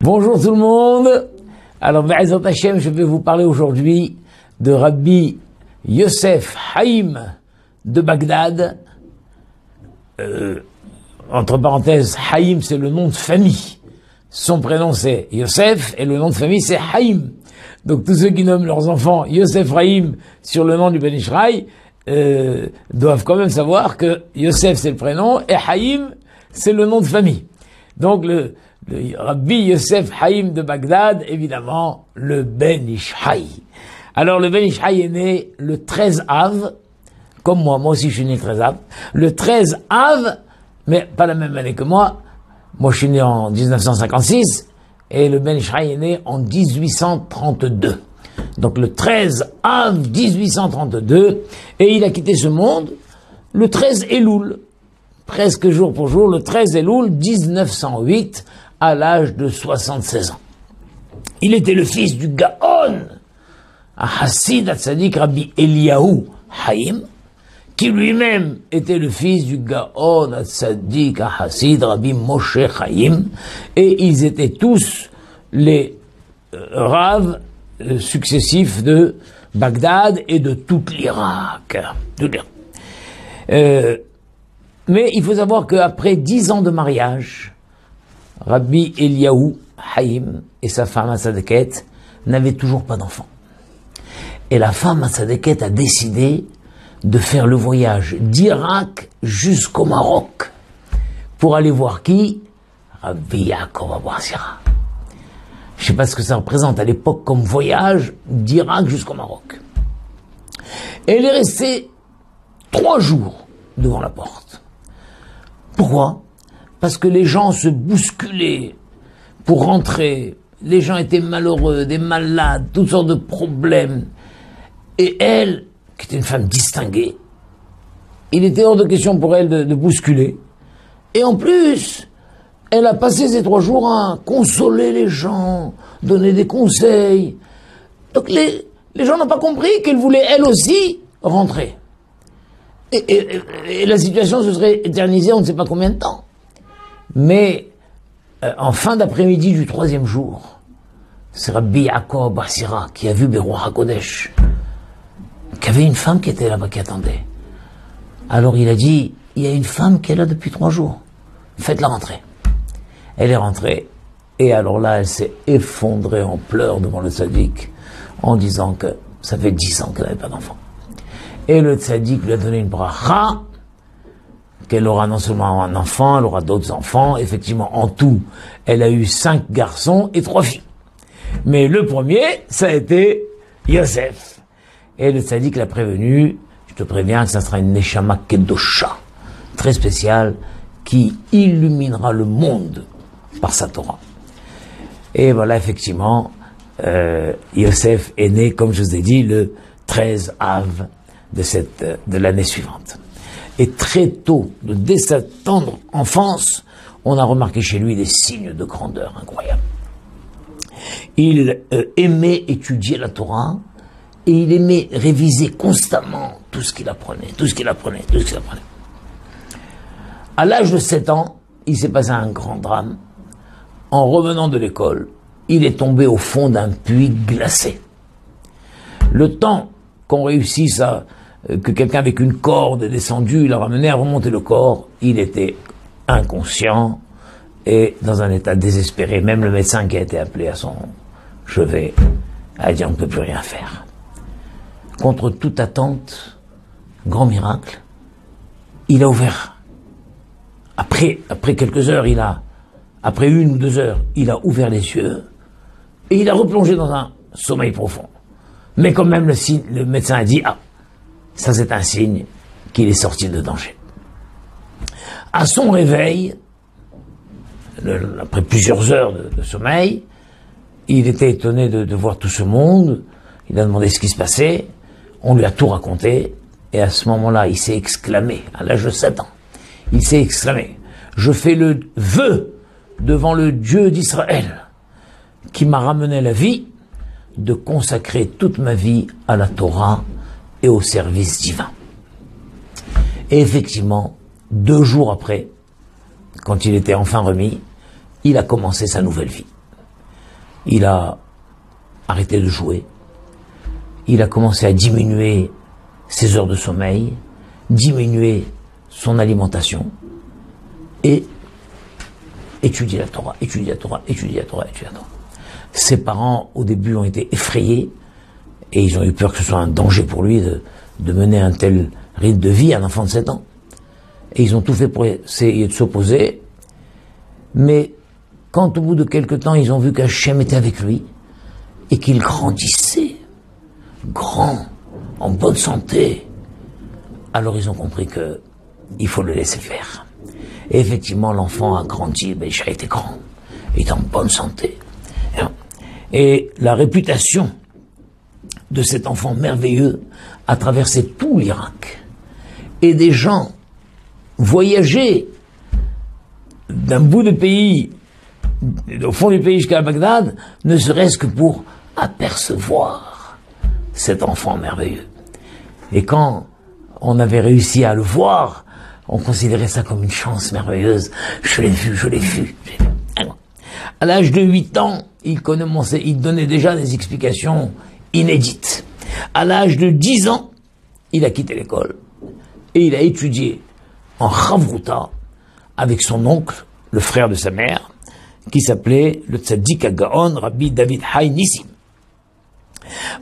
Bonjour tout le monde. Alors, Be'ezrat Hashem, je vais vous parler aujourd'hui de Rabbi Yosef Haïm de Bagdad. Entre parenthèses, Haïm, c'est le nom de famille. Son prénom, c'est Yosef, et le nom de famille, c'est Haïm. Donc, tous ceux qui nomment leurs enfants Yosef Haïm sur le nom du Ben Ishraï, doivent quand même savoir que Yosef, c'est le prénom, et Haïm, c'est le nom de famille. Donc, le Rabbi Yosef Haïm de Bagdad, évidemment, le Ben Ishraï. Alors, le Ben Ishraï est né le 13 Av, comme moi aussi je suis né le 13 Av, le 13 Av, mais pas la même année que moi. Moi je suis né en 1956, et le Ben Ishraï est né en 1832. Donc le 13 Av 1832, et il a quitté ce monde le 13 Elul, presque jour pour jour, le 13 Elul 1908, à l'âge de 76 ans. Il était le fils du Gaon, un Hassid Hatzadik Rabbi Eliyahu Haïm, qui lui-même était le fils du Gaon Hatzadik Hassid Rabbi Moshe Haïm, et ils étaient tous les raves successifs de Bagdad et de tout l'Irak. Mais il faut savoir qu'après 10 ans de mariage, Rabbi Eliyahu Haïm et sa femme Hatzadeket n'avaient toujours pas d'enfants. Et la femme Hatzadeket a décidé de faire le voyage d'Irak jusqu'au Maroc pour aller voir qui? Rabbi Yaakov Abuhassira. Je ne sais pas ce que ça représente à l'époque comme voyage d'Irak jusqu'au Maroc. Et elle est restée 3 jours devant la porte. Pourquoi? Parce que les gens se bousculaient pour rentrer. Les gens étaient malheureux, des malades, toutes sortes de problèmes. Et elle, qui était une femme distinguée, il était hors de question pour elle de bousculer. Et en plus, elle a passé ces 3 jours à consoler les gens, donner des conseils. Donc les gens n'ont pas compris qu'elle voulait elle aussi rentrer. Et la situation se serait éternisée on ne sait pas combien de temps. Mais en fin d'après-midi du 3e jour, c'est Rabbi Yaakov Abuhassira qui a vu Beruach HaKodesh, qu'il y avait une femme qui était là-bas, qui attendait. Alors il a dit, il y a une femme qui est là depuis 3 jours, faites-la rentrer. Elle est rentrée, et alors là, elle s'est effondrée en pleurs devant le tzaddik, en disant que ça fait 10 ans qu'elle n'avait pas d'enfant. Et le tzaddik lui a donné une bracha, qu'elle aura non seulement un enfant, elle aura d'autres enfants. Effectivement, en tout, elle a eu 5 garçons et 3 filles. Mais le premier, ça a été Yosef. Et le tzaddik l'a prévenu, je te préviens que ça sera une neshama kedosha, très spéciale, qui illuminera le monde par sa Torah. Et voilà, effectivement, Yosef est né, comme je vous ai dit, le 13 Av de l'année suivante. Et très tôt, dès sa tendre enfance, on a remarqué chez lui des signes de grandeur incroyables. Il aimait étudier la Torah, et il aimait réviser constamment tout ce qu'il apprenait. À l'âge de 7 ans, il s'est passé un grand drame. En revenant de l'école, il est tombé au fond d'un puits glacé. Le temps qu'on réussisse que quelqu'un avec une corde est descendu, il a ramené à remonter le corps, il était inconscient et dans un état désespéré. Même le médecin qui a été appelé à son chevet a dit on ne peut plus rien faire. Contre toute attente, grand miracle, il a ouvert. Après quelques heures, après 1 ou 2 heures, il a ouvert les yeux et il a replongé dans un sommeil profond. Mais quand même le médecin a dit ça c'est un signe qu'il est sorti de danger. À son réveil, après plusieurs heures de sommeil, il était étonné de voir tout ce monde. Il a demandé ce qui se passait. On lui a tout raconté. Et à ce moment-là, il s'est exclamé, à l'âge de 7 ans, il s'est exclamé, je fais le vœu devant le Dieu d'Israël qui m'a ramené la vie, de consacrer toute ma vie à la Torah et au service divin. Et effectivement, 2 jours après, quand il était enfin remis, il a commencé sa nouvelle vie. il a arrêté de jouer, il a commencé à diminuer ses heures de sommeil, diminuer son alimentation et étudier la Torah, étudier la Torah, étudier la Torah, étudier la Torah. Ses parents, au début, ont été effrayés et ils ont eu peur que ce soit un danger pour lui de mener un tel rythme de vie à un enfant de 7 ans. Et ils ont tout fait pour essayer de s'opposer. Mais quand au bout de quelque temps, ils ont vu qu'Hachem était avec lui et qu'il grandissait, grand, en bonne santé, alors ils ont compris que il faut le laisser faire. Et effectivement, l'enfant a grandi, ben, il a été grand, il est en bonne santé. Et la réputation de cet enfant merveilleux a traversé tout l'Irak. Et des gens voyageaient d'un bout de pays, au fond du pays jusqu'à Bagdad, ne serait-ce que pour apercevoir cet enfant merveilleux. Et quand on avait réussi à le voir, on considérait ça comme une chance merveilleuse. Je l'ai vu, je l'ai vu. À l'âge de 8 ans, il donnait déjà des explications inédites. À l'âge de 10 ans, il a quitté l'école et il a étudié en Chavruta avec son oncle, le frère de sa mère, qui s'appelait le Tzaddik HaGaon, Rabbi David Hai Nissim.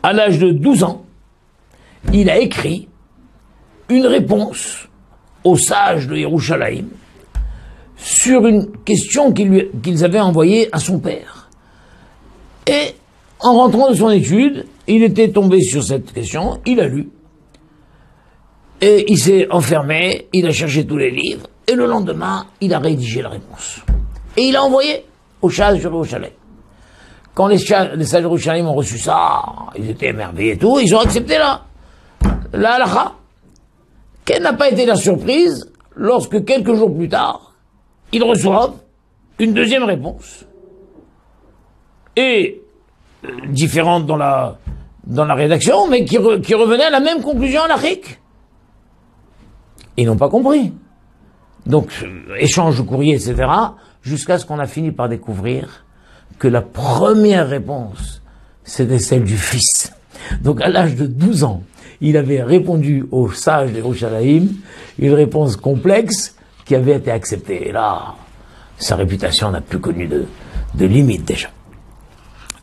À l'âge de 12 ans, il a écrit une réponse aux sages de Yerushalayim sur une question qu'ils avaient envoyée à son père. Et en rentrant de son étude, il était tombé sur cette question, il a lu, et il s'est enfermé, il a cherché tous les livres, et le lendemain, il a rédigé la réponse. Et il a envoyé aux sages de Yerushalayim. Quand les sages de Yerushalayim ont reçu ça, ils étaient émerveillés et tout, ils ont accepté la halakha. Quelle n'a pas été la surprise lorsque quelques jours plus tard, ils reçoivent une deuxième réponse. Et différente dans la rédaction, mais qui revenait à la même conclusion halachique. Ils n'ont pas compris. Donc, échange de courrier, etc., jusqu'à ce qu'on a fini par découvrir que la première réponse, c'était celle du fils. Donc, à l'âge de 12 ans, il avait répondu aux sages de Yerushalayim une réponse complexe qui avait été acceptée. Et là, sa réputation n'a plus connu de limite déjà.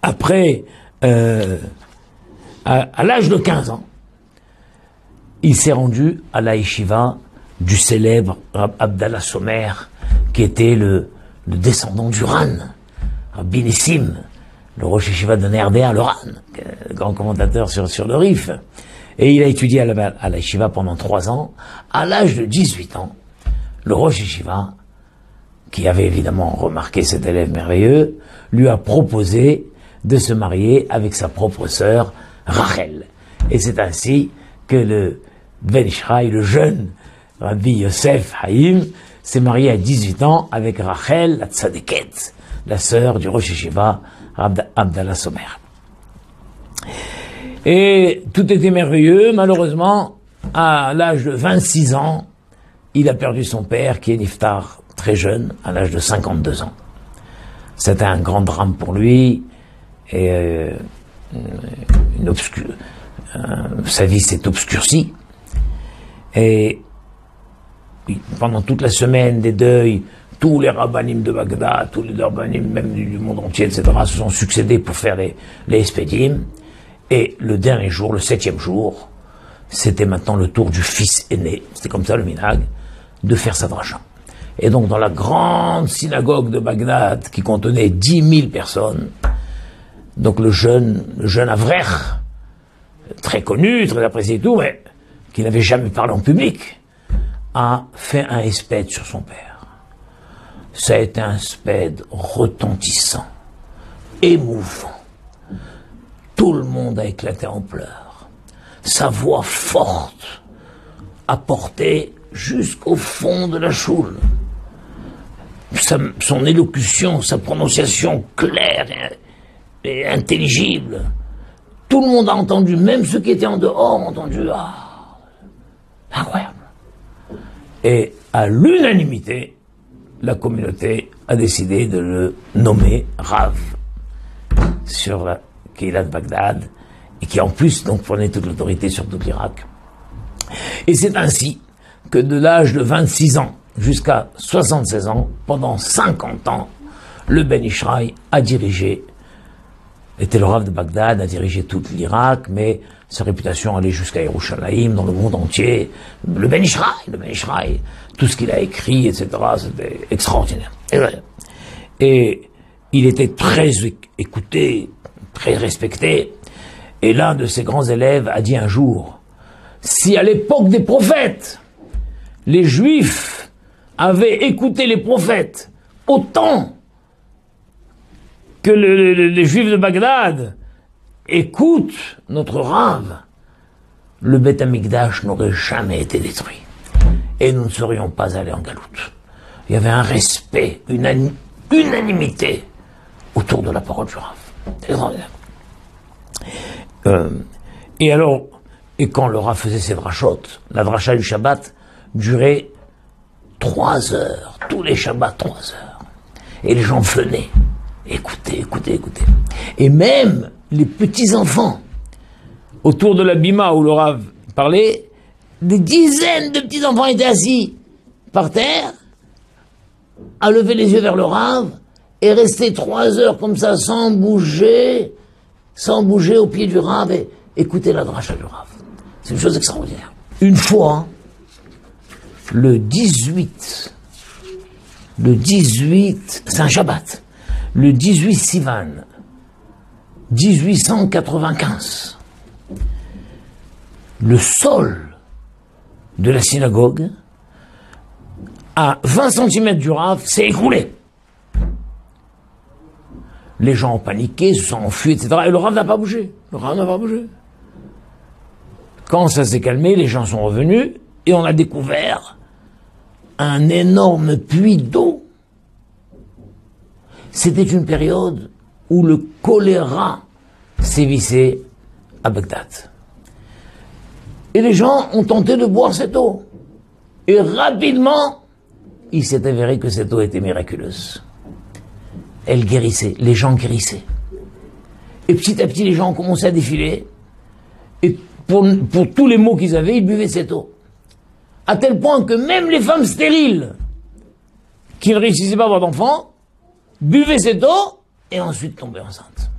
Après, à l'âge de 15 ans, il s'est rendu à la yeshiva du célèbre Abdallah Somer, qui était le descendant du Ran, Rabbi Nissim, le Rosh Yeshiva de Nerdéa, le Ran, grand commentateur sur le Rif. Et il a étudié à la yeshiva pendant 3 ans. À l'âge de 18 ans, le Rosh Yeshiva, qui avait évidemment remarqué cet élève merveilleux, lui a proposé de se marier avec sa propre sœur, Rachel. Et c'est ainsi que le Ben Ishraï, le jeune Rabbi Yosef Haïm, s'est marié à 18 ans avec Rachel, la Tzadeket, la sœur du Rosh Yeshiva, Abdallah Somer. Et tout était merveilleux. Malheureusement, à l'âge de 26 ans, il a perdu son père, qui est niftar très jeune, à l'âge de 52 ans. C'était un grand drame pour lui, et sa vie s'est obscurcie. Et pendant toute la semaine des deuils, tous les rabbanim de Bagdad, tous les rabbanim même du monde entier, etc., se sont succédés pour faire les espédim. Et le dernier jour, le 7e jour, c'était maintenant le tour du fils aîné, c'était comme ça le minhag, de faire sa dracha. Et donc dans la grande synagogue de Bagdad, qui contenait 10 000 personnes, donc le jeune Avrer, très connu, très apprécié et tout, mais qui n'avait jamais parlé en public, a fait un espède sur son père. Ça a été un espède retentissant, émouvant. Tout le monde a éclaté en pleurs. Sa voix forte a porté jusqu'au fond de la choule. Son élocution, sa prononciation claire et intelligible. Tout le monde a entendu, même ceux qui étaient en dehors ont entendu. Ah, incroyable. Et à l'unanimité, la communauté a décidé de le nommer Rav. sur la Keilah de Bagdad, et qui en plus donc prenait toute l'autorité sur tout l'Irak. Et c'est ainsi que de l'âge de 26 ans jusqu'à 76 ans, pendant 50 ans, le Ben Ishraï a dirigé, était le Rav de Bagdad, a dirigé tout l'Irak, mais sa réputation allait jusqu'à Yerushalayim, dans le monde entier. Le Ben Ishraï, tout ce qu'il a écrit, etc., c'était extraordinaire. Et il était très écouté, très respecté. Et l'un de ses grands élèves a dit un jour, si à l'époque des prophètes, les Juifs avaient écouté les prophètes autant que les Juifs de Bagdad écoutent notre Rav, le Beth Amikdash n'aurait jamais été détruit. Et nous ne serions pas allés en galoute. Il y avait un respect, une unanimité autour de la parole du Rav. C'est extraordinaire. Et alors, et quand le Rav faisait ses drachot, la dracha du Shabbat durait 3 heures, tous les Shabbats 3 heures. Et les gens venaient écouter. Et même les petits-enfants, autour de la bima où le Rav parlait, des dizaines de petits-enfants étaient assis par terre, à lever les yeux vers le Rav, et rester 3 heures comme ça, sans bouger au pied du Rav, et écouter la dracha du Rav. C'est une chose extraordinaire. Une fois, le 18, c'est un Shabbat, le 18 Sivan, 1895, le sol de la synagogue, à 20 cm du Rav, s'est écroulé. Les gens ont paniqué, se sont enfuis, etc. Et le Rav n'a pas bougé. Quand ça s'est calmé, les gens sont revenus et on a découvert un énorme puits d'eau. C'était une période où le choléra sévissait à Bagdad. Et les gens ont tenté de boire cette eau. Et rapidement, il s'est avéré que cette eau était miraculeuse. Elle guérissait, les gens guérissaient. Et petit à petit, les gens ont commencé à défiler. Et pour tous les maux qu'ils avaient, ils buvaient cette eau. À tel point que même les femmes stériles, qui ne réussissaient pas à avoir d'enfants, buvaient cette eau et ensuite tombaient enceintes.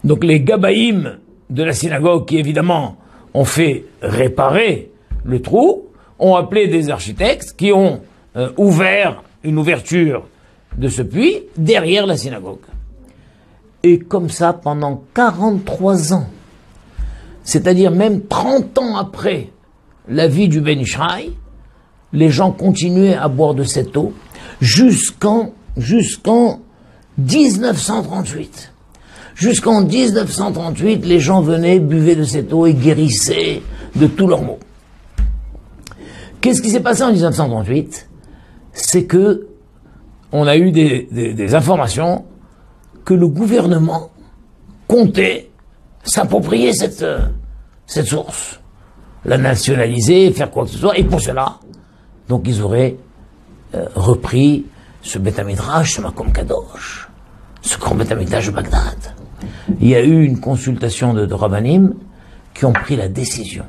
Donc les gabaïm de la synagogue, qui évidemment ont fait réparer le trou, ont appelé des architectes qui ont ouvert une ouverture de ce puits derrière la synagogue. Et comme ça, pendant 43 ans, c'est-à-dire même 30 ans après la vie du Ben Ishraï, les gens continuaient à boire de cette eau jusqu'en 1938. Jusqu'en 1938, les gens venaient, buvaient de cette eau et guérissaient de tous leurs maux. Qu'est-ce qui s'est passé en 1938? C'est que on a eu des informations que le gouvernement comptait s'approprier cette source, la nationaliser, faire quoi que ce soit, et pour cela, donc ils auraient repris ce Beth Amikdash, ce Makom Kadosh, ce grand Beth Amikdash de Bagdad. Il y a eu une consultation de Rabbanim qui ont pris la décision,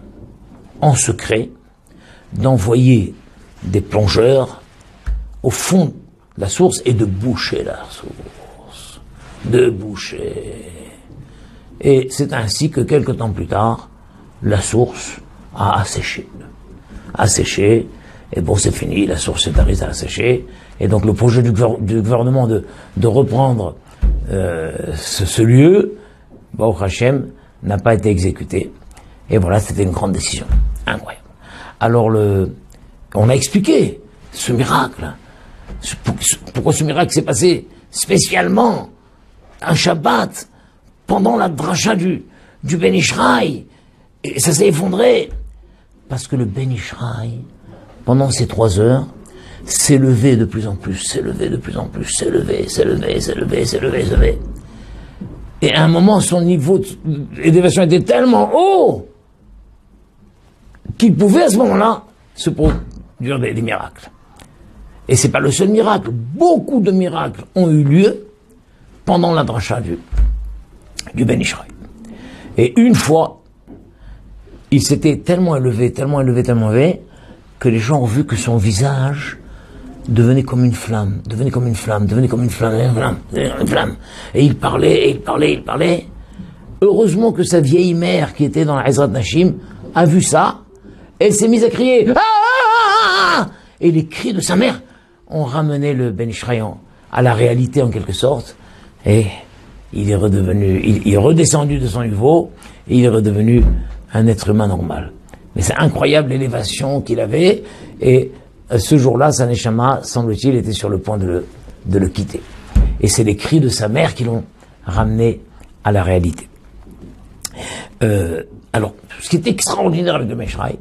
en secret, d'envoyer des plongeurs au fond de la source et de boucher la source. Et c'est ainsi que quelque temps plus tard, la source a asséché. Et bon, c'est fini, la source est arrêtée à assécher. Et donc le projet du gouvernement de reprendre ce lieu, Baruch Hashem, n'a pas été exécuté. Et voilà, c'était une grande décision. Incroyable. Alors on a expliqué ce miracle. Pourquoi ce miracle s'est passé spécialement un Shabbat pendant la dracha du Ben Ishraï. Et ça s'est effondré. Parce que le Ben Ishraï, pendant ces 3 heures, s'est levé de plus en plus, s'est levé. Et à un moment, son niveau d'élévation était tellement haut qu'il pouvait à ce moment-là se produire des miracles. Et c'est pas le seul miracle. Beaucoup de miracles ont eu lieu pendant la dracha du Ben Ishraï. Et une fois, il s'était tellement élevé, que les gens ont vu que son visage devenait comme une flamme, devenait comme une flamme. Et il parlait. Heureusement que sa vieille mère, qui était dans la Ezrat Nashim, a vu ça. Elle s'est mise à crier. Et les cris de sa mère ont ramené le Ben Ishraï à la réalité en quelque sorte. Et il est redescendu de son niveau et il est redevenu un être humain normal. Mais c'est incroyable l'élévation qu'il avait, et ce jour-là, sa neshama, semble-t-il, était sur le point de le quitter. Et c'est les cris de sa mère qui l'ont ramené à la réalité. Alors, ce qui est extraordinaire avec le Ben Ishraï,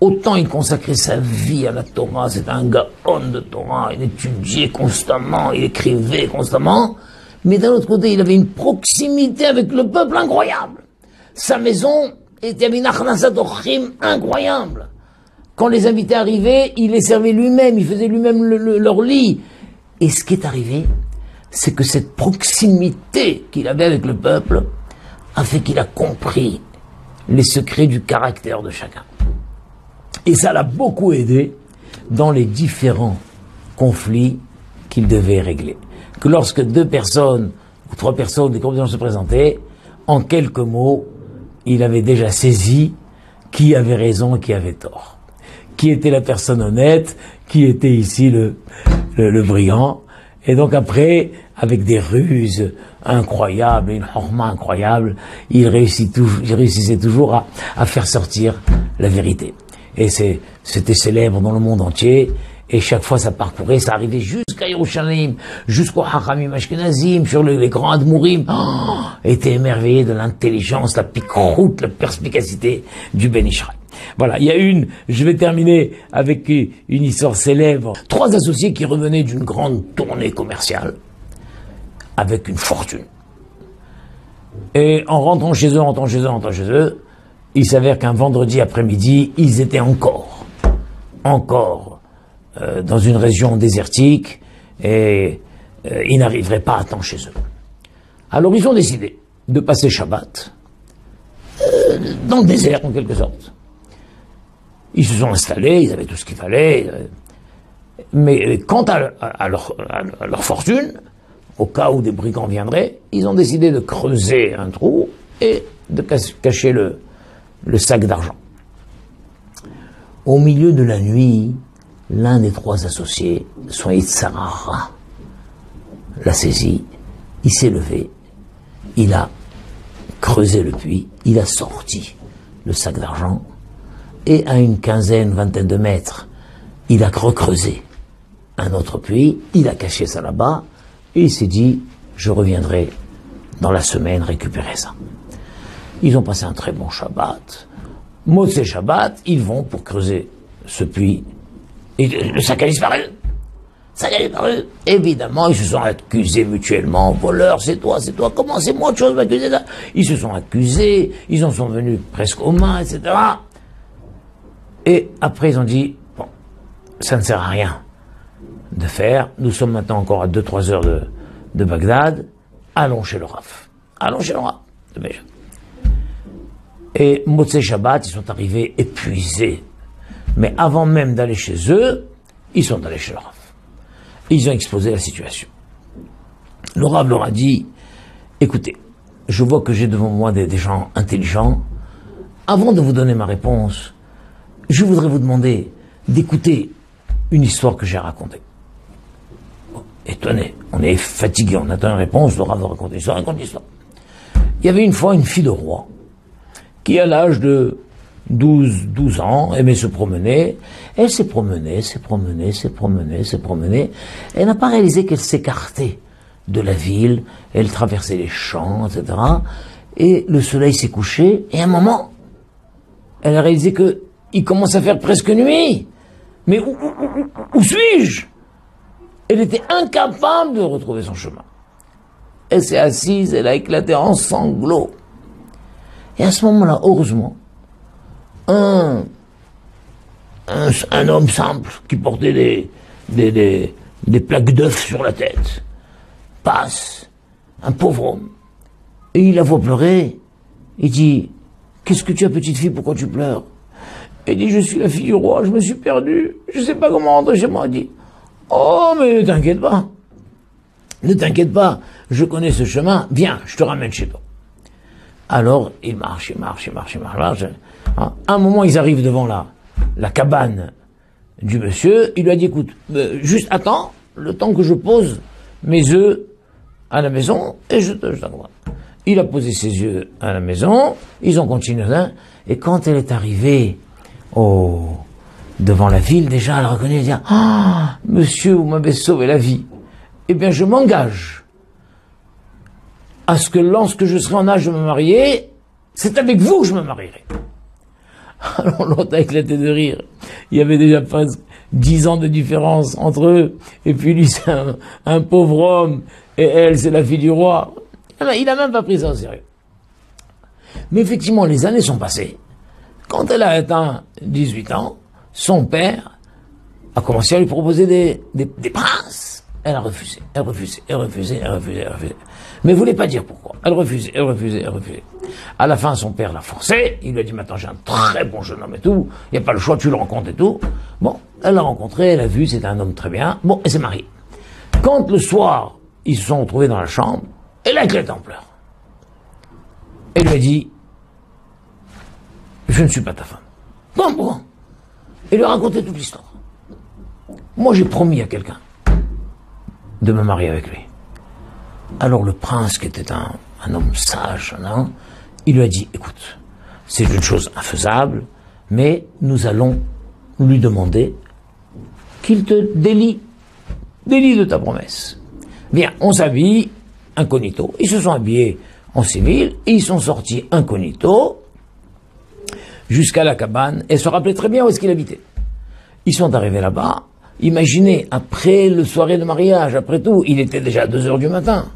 autant il consacrait sa vie à la Torah, c'était un gaon de Torah, il étudiait constamment, il écrivait constamment, mais d'un autre côté, il avait une proximité avec le peuple incroyable. Sa maison était une achnasat ochim incroyable. Quand les invités arrivaient, il les servait lui-même, il faisait lui-même leur lit. Et ce qui est arrivé, c'est que cette proximité qu'il avait avec le peuple a fait qu'il a compris les secrets du caractère de chacun. Et ça l'a beaucoup aidé dans les différents conflits qu'il devait régler. Que lorsque 2 personnes ou 3 personnes des compétences se présentaient, en quelques mots, il avait déjà saisi qui avait raison et qui avait tort. Qui était la personne honnête, qui était ici le brillant. Et donc après, avec des ruses incroyables, une horma incroyable, il réussissait toujours à faire sortir la vérité. Et c'était célèbre dans le monde entier. Et chaque fois, ça parcourait, ça arrivait jusqu'à Yerushalayim, jusqu'au Hachamim Ashkenazim, sur les grands Admourim, étaient émerveillés de l'intelligence, la piqueroute, la perspicacité du Ben Ishraï. Voilà, je vais terminer avec une histoire célèbre. 3 associés qui revenaient d'une grande tournée commerciale, avec une fortune. Et en rentrant chez eux, il s'avère qu'un vendredi après-midi, ils étaient encore dans une région désertique, et ils n'arriveraient pas à temps chez eux. Alors ils ont décidé de passer Shabbat dans le désert en quelque sorte. Ils se sont installés, ils avaient tout ce qu'il fallait, mais quant à leur fortune, au cas où des brigands viendraient, ils ont décidé de creuser un trou et de cacher le sac d'argent. Au milieu de la nuit, l'un des 3 associés, son Yitzhara, l'a saisi, il s'est levé, il a creusé le puits, il a sorti le sac d'argent, et à une vingtaine de mètres, il a recreusé un autre puits, il a caché ça là-bas, et il s'est dit, je reviendrai dans la semaine récupérer ça. Ils ont passé un très bon Shabbat. Motzei Shabbat, ils vont pour creuser ce puits, et le sac a disparu. Évidemment, ils se sont accusés mutuellement. Voleur, c'est toi, comment c'est moi autre chose m'accuser ça? Ils se sont accusés, ils en sont venus presque aux mains, etc. Et après, ils ont dit, bon, ça ne sert à rien de faire. Nous sommes maintenant encore à 2-3 heures de Bagdad. Allons chez le Rav. de Béja. Et Motzei Shabbat, ils sont arrivés épuisés. Mais avant même d'aller chez eux, ils sont allés chez le Rav. Ils ont exposé la situation. Le Rav leur a dit, écoutez, je vois que j'ai devant moi des gens intelligents. Avant de vous donner ma réponse, je voudrais vous demander d'écouter une histoire que j'ai racontée. Bon, étonné, on est fatigué, on attend une réponse, le Rav va raconter l'histoire, raconte l'histoire. Il y avait une fois une fille de roi qui, à l'âge de 12 ans, aimait se promener. Elle s'est promenée. Elle n'a pas réalisé qu'elle s'écartait de la ville, elle traversait les champs, etc. Et le soleil s'est couché, et à un moment, elle a réalisé qu'il commence à faire presque nuit. Mais où suis-je? Elle était incapable de retrouver son chemin. Elle s'est assise, elle a éclaté en sanglots. Et à ce moment-là, heureusement, un homme simple qui portait des plaques d'œufs sur la tête passe un pauvre homme. Et il la voit pleurer. Il dit, qu'est-ce que tu as, petite fille, pourquoi tu pleures? Elle dit, je suis la fille du roi, je me suis perdu, je ne sais pas comment rentrer chez moi. Elle dit, oh, mais ne t'inquiète pas. Ne t'inquiète pas, je connais ce chemin, viens, je te ramène chez toi. Alors, il marche. À un moment, ils arrivent devant la cabane du monsieur. Il lui a dit, écoute, juste attends, le temps que je pose mes œufs à la maison, et je t'envoie. Il a posé ses yeux à la maison, ils ont continué, et quand elle est arrivée devant la ville, déjà, elle reconnaît, elle dit, ah, monsieur, vous m'avez sauvé la vie. Eh bien, je m'engage à ce que lorsque je serai en âge de me marier, c'est avec vous que je me marierai. Alors l'autre a éclaté de rire. Il y avait déjà presque 10 ans de différence entre eux, et puis lui c'est un pauvre homme, et elle c'est la fille du roi. Il a même pas pris ça au sérieux. Mais effectivement, les années sont passées. Quand elle a atteint 18 ans, son père a commencé à lui proposer des princes. Elle a refusé, elle refusait. Mais elle voulait pas dire pourquoi. Elle refusait. À la fin, son père l'a forcé. Il lui a dit, maintenant j'ai un très bon jeune homme et tout. Il n'y a pas le choix, tu le rencontres et tout. Bon, elle l'a rencontré, elle a vu, c'était un homme très bien. Bon, elle s'est mariée. Quand le soir, ils se sont retrouvés dans la chambre, elle a éclaté en pleurs. Elle lui a dit, je ne suis pas ta femme. Pourquoi? Elle lui a raconté toute l'histoire. Moi, j'ai promis à quelqu'un de me marier avec lui. Alors le prince, qui était un homme sage, il lui a dit, écoute, c'est une chose infaisable, mais nous allons lui demander qu'il te délie de ta promesse. Bien, on s'habille incognito. Ils se sont habillés en civil, et ils sont sortis incognito jusqu'à la cabane, et se rappelaient très bien où est-ce qu'il habitait. Ils sont arrivés là-bas. Imaginez, après le soirée de mariage, après tout, il était déjà 2 heures du matin.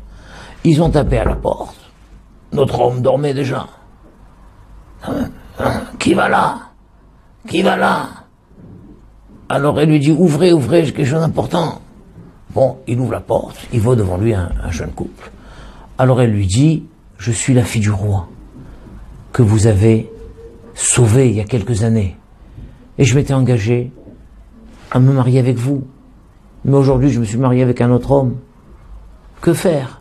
Ils ont tapé à la porte. Notre homme dormait déjà. Qui va là? Qui va là? Alors elle lui dit, ouvrez, j'ai quelque chose d'important. Bon, il ouvre la porte, il voit devant lui un jeune couple. Alors elle lui dit, je suis la fille du roi, que vous avez sauvé il y a quelques années. Et je m'étais engagé à me marier avec vous. Mais aujourd'hui, je me suis marié avec un autre homme. Que faire?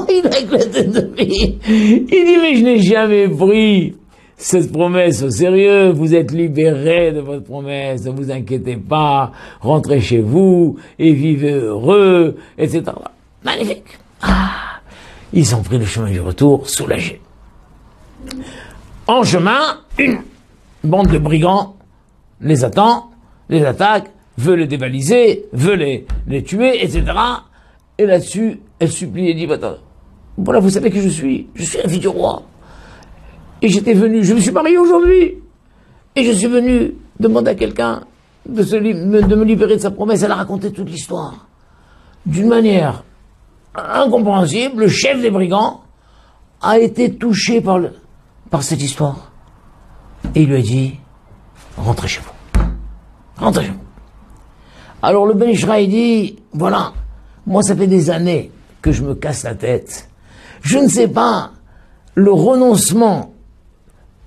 Il a éclaté de rire. Il dit, mais je n'ai jamais pris cette promesse au sérieux. Vous êtes libérés de votre promesse. Ne vous inquiétez pas. Rentrez chez vous et vivez heureux, etc. Magnifique. Ils ont pris le chemin du retour, soulagés. En chemin, une bande de brigands les attend, les attaque, veut les dévaliser, veut les tuer, etc. Et là-dessus, elle supplie et dit, voilà, vous savez que je suis la fille du roi. Et j'étais venu, je me suis marié aujourd'hui. Et je suis venu demander à quelqu'un de me libérer de sa promesse. Elle a raconté toute l'histoire. D'une manière incompréhensible, le chef des brigands a été touché par cette histoire. Et il lui a dit, rentrez chez vous. Rentrez chez vous. Alors le Ben Ishraï dit, voilà, moi ça fait des années que je me casse la tête. Je ne sais pas le renoncement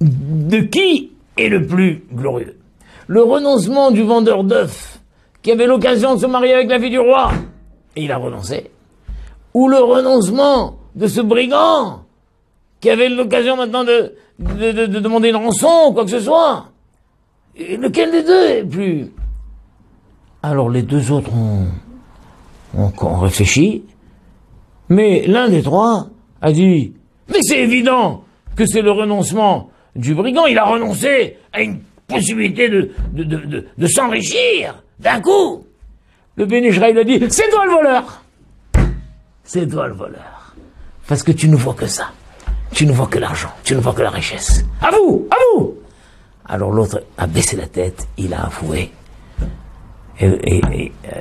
de qui est le plus glorieux. Le renoncement du vendeur d'œufs qui avait l'occasion de se marier avec la fille du roi et il a renoncé. Ou le renoncement de ce brigand qui avait l'occasion maintenant de demander une rançon ou quoi que ce soit. Et lequel des deux est plus... Alors les deux autres ont réfléchi, mais l'un des trois a dit, mais c'est évident que c'est le renoncement du brigand, il a renoncé à une possibilité de s'enrichir d'un coup. Le Ben Ishraï a dit, c'est toi le voleur. C'est toi le voleur. Parce que tu ne vois que ça. Tu ne vois que l'argent, tu ne vois que la richesse. À vous, à vous. Alors l'autre a baissé la tête, il a avoué. Et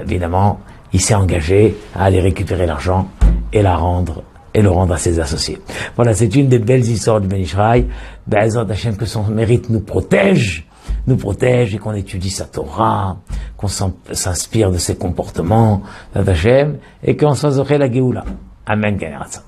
évidemment, il s'est engagé à aller récupérer l'argent et le rendre à ses associés. Voilà, c'est une des belles histoires du Ben Ishraï. Be'ezrat Hashem, que son mérite nous protège et qu'on étudie sa Torah, qu'on s'inspire de ses comportements, Hashem, et qu'on soit zoré la Géoula. Amen, Ganeratza.